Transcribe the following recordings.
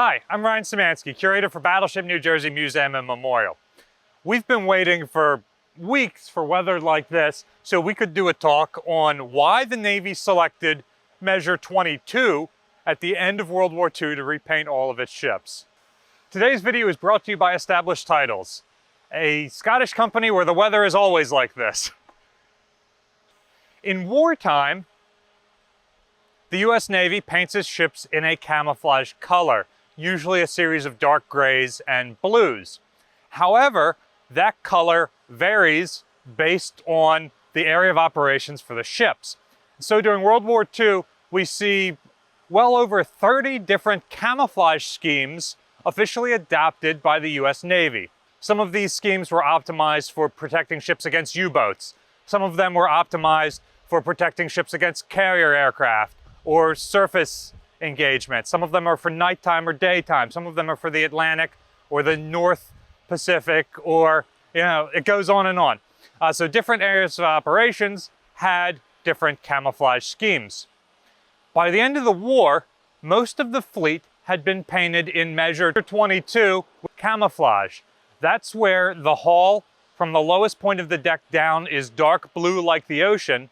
Hi, I'm Ryan Szymanski, curator for Battleship New Jersey Museum and Memorial. We've been waiting for weeks for weather like this so we could do a talk on why the Navy selected Measure 22 at the end of World War II to repaint all of its ships. Today's video is brought to you by Established Titles, a Scottish company where the weather is always like this. In wartime, the US Navy paints its ships in a camouflage color, usually a series of dark grays and blues. However, that color varies based on the area of operations for the ships. So during World War II, we see well over 30 different camouflage schemes officially adopted by the US Navy. Some of these schemes were optimized for protecting ships against U-boats. Some of them were optimized for protecting ships against carrier aircraft or surface engagement. Some of them are for nighttime or daytime. Some of them are for the Atlantic or the North Pacific, or, it goes on and on. So different areas of operations had different camouflage schemes. By the end of the war, most of the fleet had been painted in Measure 22 with camouflage. That's where the hull from the lowest point of the deck down is dark blue like the ocean,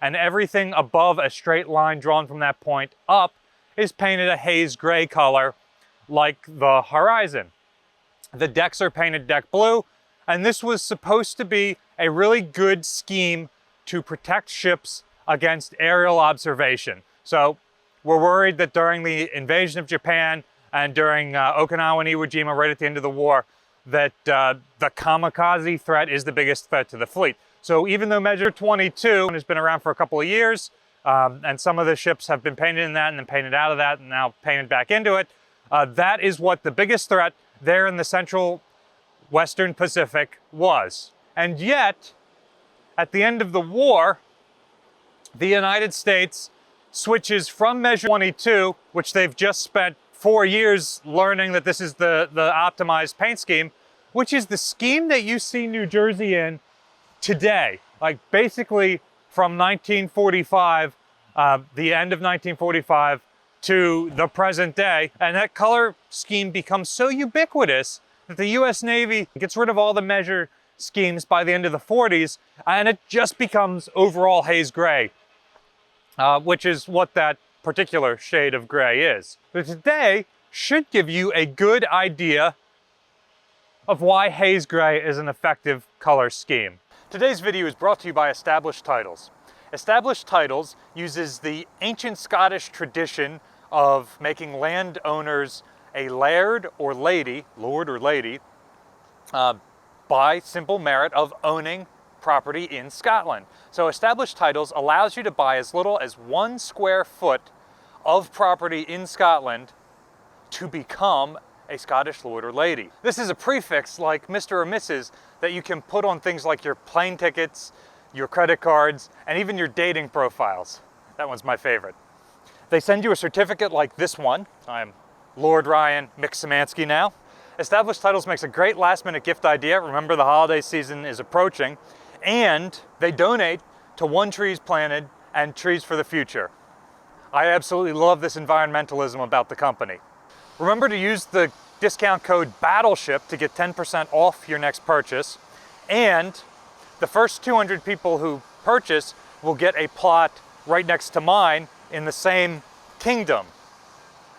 and everything above a straight line drawn from that point up is painted a haze gray color like the horizon. The decks are painted deck blue, and this was supposed to be a really good scheme to protect ships against aerial observation. So we're worried that during the invasion of Japan and during Okinawa and Iwo Jima right at the end of the war, that the kamikaze threat is the biggest threat to the fleet. So even though Measure 22 has been around for a couple of years, and some of the ships have been painted in that and then painted out of that and now painted back into it, that is what the biggest threat there in the central Western Pacific was. And yet, at the end of the war, the United States switches from Measure 22, which they've just spent 4 years learning that this is the optimized paint scheme, which is the scheme that you see New Jersey in today. Like basically from 1945, the end of 1945 to the present day. And that color scheme becomes so ubiquitous that the US Navy gets rid of all the measure schemes by the end of the 40s, and it just becomes overall haze gray, which is what that particular shade of gray is. But today should give you a good idea of why haze gray is an effective color scheme. Today's video is brought to you by Established Titles. Established Titles uses the ancient Scottish tradition of making landowners a laird or lady, lord or lady, by simple merit of owning property in Scotland. So Established Titles allows you to buy as little as 1 square foot of property in Scotland to become a Scottish lord or lady. This is a prefix like Mr. or Mrs. that you can put on things like your plane tickets, your credit cards, and even your dating profiles. That one's my favorite. They send you a certificate like this one. I'm Lord Ryan Szymanski now. Established Titles makes a great last-minute gift idea. Remember, the holiday season is approaching. And they donate to One Trees Planted and Trees for the Future. I absolutely love this environmentalism about the company. Remember to use the discount code Battleship to get 10% off your next purchase. And the first 200 people who purchase will get a plot right next to mine in the same kingdom.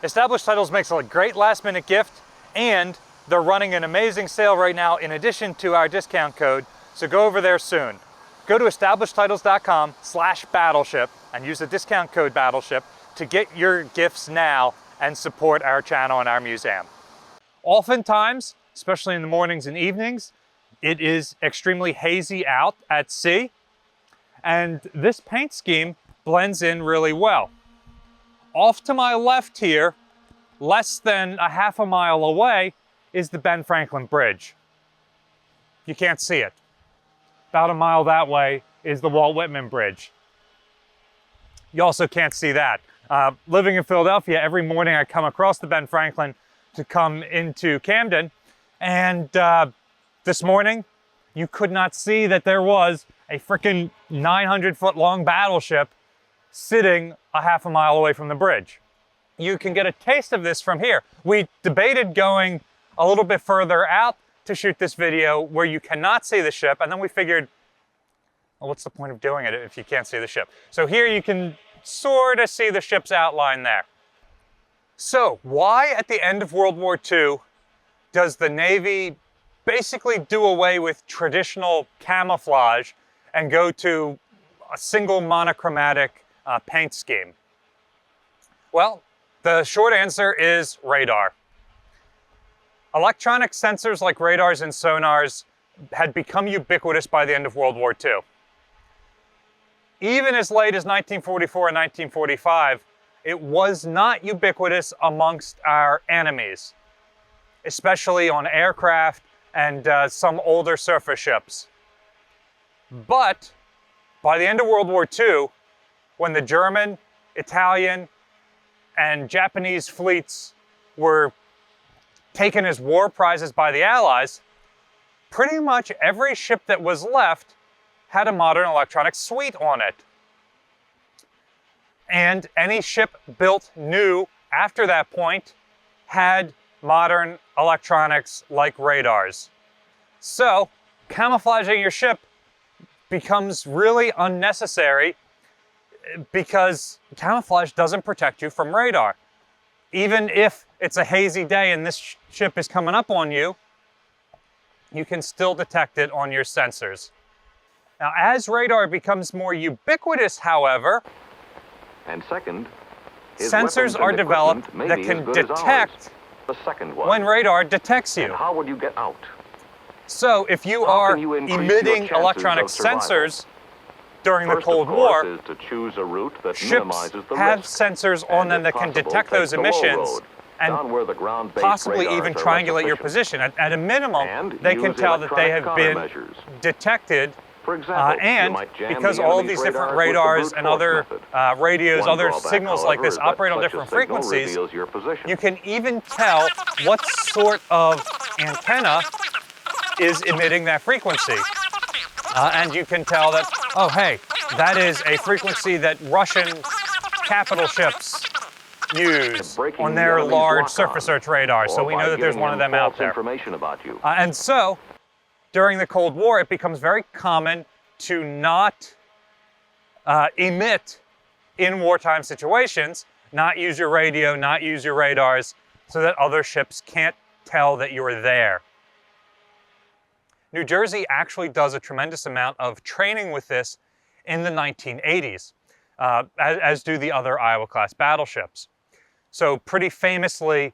Established Titles makes a great last-minute gift, and they're running an amazing sale right now in addition to our discount code, so go over there soon. Go to establishedtitles.com/battleship and use the discount code Battleship to get your gifts now and support our channel and our museum. Oftentimes, especially in the mornings and evenings, it is extremely hazy out at sea, and this paint scheme blends in really well. Off to my left here, less than a half a mile away, is the Ben Franklin Bridge. You can't see it. About a mile that way is the Walt Whitman Bridge. You also can't see that. Living in Philadelphia, every morning I come across the Ben Franklin to come into Camden, and this morning you could not see that there was a frickin' 900-foot long battleship sitting a half a mile away from the bridge. you can get a taste of this from here. We debated going a little bit further out to shoot this video where you cannot see the ship, and then we figured, well, what's the point of doing it if you can't see the ship? So here you can sort of see the ship's outline there. So why at the end of World War II does the Navy basically do away with traditional camouflage and go to a single monochromatic paint scheme? Well, the short answer is radar. Electronic sensors like radars and sonars had become ubiquitous by the end of World War II. Even as late as 1944 and 1945, it was not ubiquitous amongst our enemies, especially on aircraft and some older surface ships. But by the end of World War II, when the German, Italian, and Japanese fleets were taken as war prizes by the Allies, pretty much every ship that was left had a modern electronic suite on it. And any ship built new after that point had modern electronics like radars. So camouflaging your ship becomes really unnecessary because camouflage doesn't protect you from radar. Even if it's a hazy day and this ship is coming up on you, you can still detect it on your sensors. Now, as radar becomes more ubiquitous, however, and second, sensors are developed that can detect when radar detects you. And how would you get out? So if you are emitting electronic sensors during the Cold War, is to choose a route that ships have sensors on them that can detect those emissions and possibly even triangulate your position. At a minimum, they can tell that they have been detected. For example, And because all of these different radars and other radios, other signals like this operate on different frequencies, you can even tell what sort of antenna is emitting that frequency. And you can tell that, oh, hey, that is a frequency that Russian capital ships use on their large surface search radar. So we know that there's one of them out there. And so, during the Cold War, it becomes very common to not emit in wartime situations, not use your radio, not use your radars, so that other ships can't tell that you're there. New Jersey actually does a tremendous amount of training with this in the 1980s, as do the other Iowa-class battleships. So pretty famously,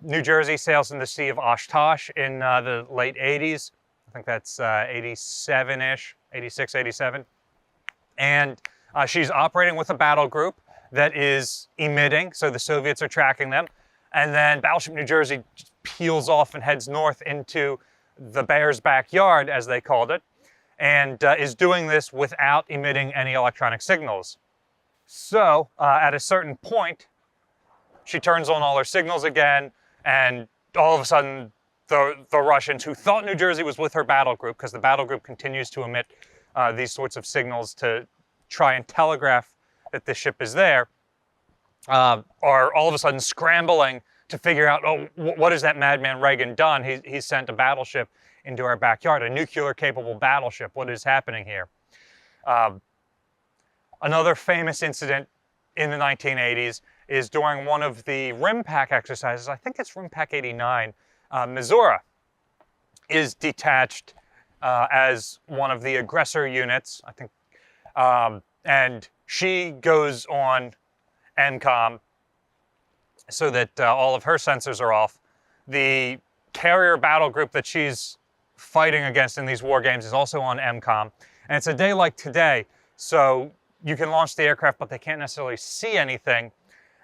New Jersey sails in the Sea of Oshkosh in the late 80s. I think that's 87-ish, 86, 87. And she's operating with a battle group that is emitting, so the Soviets are tracking them. And then Battleship New Jersey peels off and heads north into the bear's backyard, as they called it, and is doing this without emitting any electronic signals. So at a certain point, she turns on all her signals again, and all of a sudden, the Russians, who thought New Jersey was with her battle group, because the battle group continues to emit these sorts of signals to try and telegraph that the ship is there, are all of a sudden scrambling to figure out, oh, what has that madman Reagan done? He's sent a battleship into our backyard, a nuclear-capable battleship. What is happening here? Another famous incident in the 1980s is during one of the RIMPAC exercises. I think it's RIMPAC 89. Missouri is detached as one of the aggressor units, I think, and she goes on ENCOM so that all of her sensors are off. The carrier battle group that she's fighting against in these war games is also on EMCOM, and it's a day like today, so you can launch the aircraft, but they can't necessarily see anything.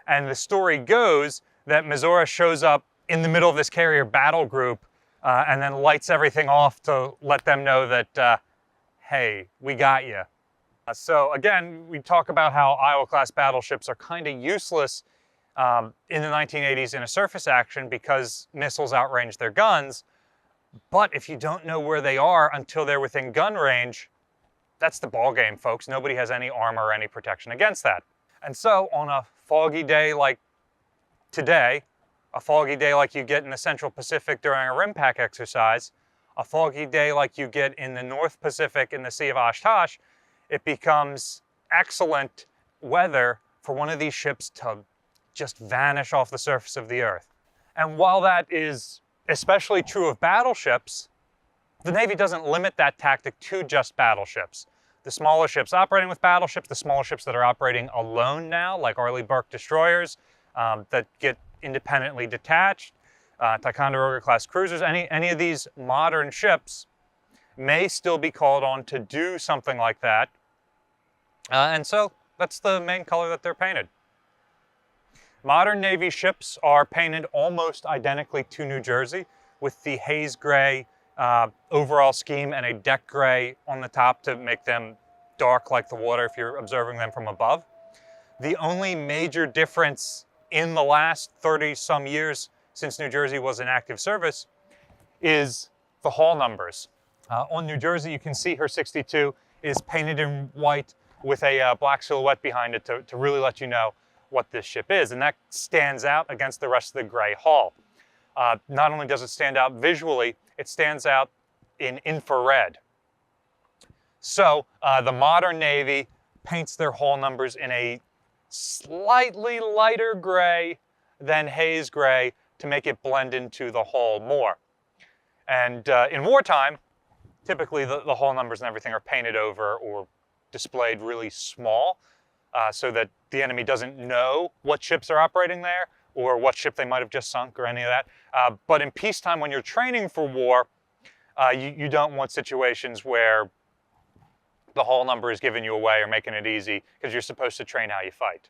And the story goes that Missouri shows up in the middle of this carrier battle group and then lights everything off to let them know that, hey, we got you. So again, we talk about how Iowa-class battleships are kind of useless in the 1980s in a surface action because missiles outrange their guns. But if you don't know where they are until they're within gun range, that's the ball game, folks. Nobody has any armor or any protection against that. And so on a foggy day like today, a foggy day like you get in the Central Pacific during a rim pack exercise, a foggy day like you get in the North Pacific in the Sea of Oshkosh, it becomes excellent weather for one of these ships to just vanish off the surface of the Earth. And while that is especially true of battleships, the Navy doesn't limit that tactic to just battleships. The smaller ships operating with battleships, the smaller ships that are operating alone now, like Arleigh Burke destroyers, that get independently detached, Ticonderoga-class cruisers, any of these modern ships may still be called on to do something like that. And so that's the main color that they're painted. Modern Navy ships are painted almost identically to New Jersey, with the haze gray overall scheme and a deck gray on the top to make them dark like the water if you're observing them from above. The only major difference in the last 30-some years since New Jersey was in active service is the hull numbers. On New Jersey, you can see her 62 is painted in white with a black silhouette behind it to really let you know what this ship is, and that stands out against the rest of the gray hull. Not only does it stand out visually, it stands out in infrared. So the modern Navy paints their hull numbers in a slightly lighter gray than haze gray to make it blend into the hull more. And in wartime, typically the hull numbers and everything are painted over or displayed really small so that the enemy doesn't know what ships are operating there or what ship they might have just sunk or any of that. But in peacetime, when you're training for war, you don't want situations where the hull number is giving you away or making it easy, because you're supposed to train how you fight.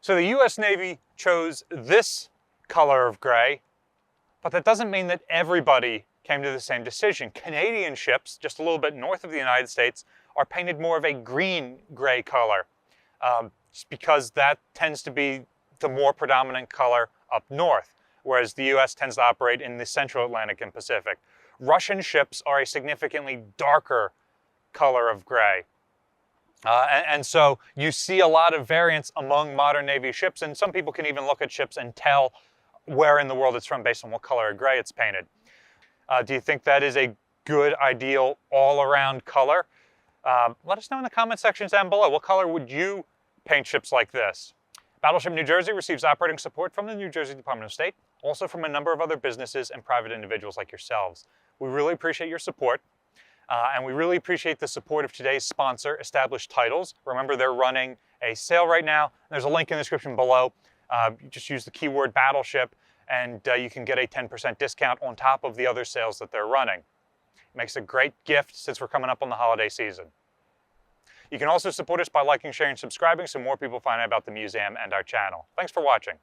So the US Navy chose this color of gray, but that doesn't mean that everybody came to the same decision. Canadian ships, just a little bit north of the United States, are painted more of a green-gray color, just because that tends to be the more predominant color up north, whereas the US tends to operate in the Central Atlantic and Pacific. Russian ships are a significantly darker color of gray. And so you see a lot of variance among modern Navy ships, and some people can even look at ships and tell where in the world it's from based on what color of gray it's painted. Do you think that is a good, ideal, all-around color? Let us know in the comment sections down below. What color would you paint ships like this? Battleship New Jersey receives operating support from the New Jersey Department of State, also from a number of other businesses and private individuals like yourselves. We really appreciate your support. And we really appreciate the support of today's sponsor, Established Titles. Remember, they're running a sale right now. There's a link in the description below. You just use the keyword Battleship, and you can get a 10% discount on top of the other sales that they're running. It makes a great gift since we're coming up on the holiday season. You can also support us by liking, sharing, and subscribing so more people find out about the museum and our channel. Thanks for watching.